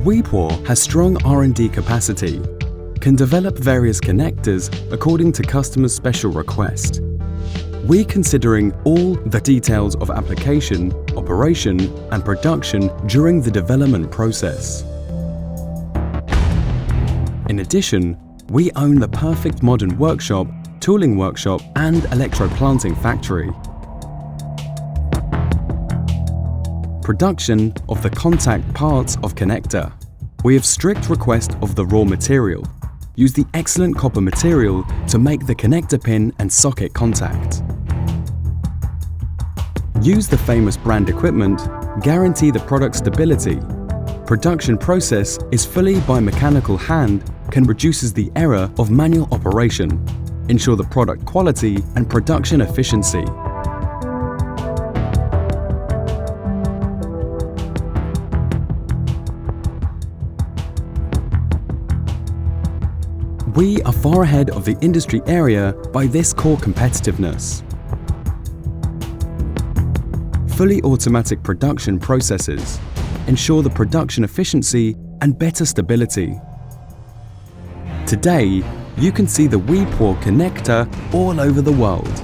Weipu has strong R&D capacity, can develop various connectors according to customers' special request. We're considering all the details of application, operation, and production during the development process. In addition, we own the perfect modern workshop, tooling workshop, and electroplanting factory. Production of the contact parts of connector. We have strict request of the raw material. Use the excellent copper material to make the connector pin and socket contact. Use the famous brand equipment, guarantee the product stability. Production process is fully biomechanical hand, can reduces the error of manual operation, ensure the product quality and production efficiency. We are far ahead of the industry area by this core competitiveness. Fully automatic production processes ensure the production efficiency and better stability. Today, you can see the Weipu connector all over the world.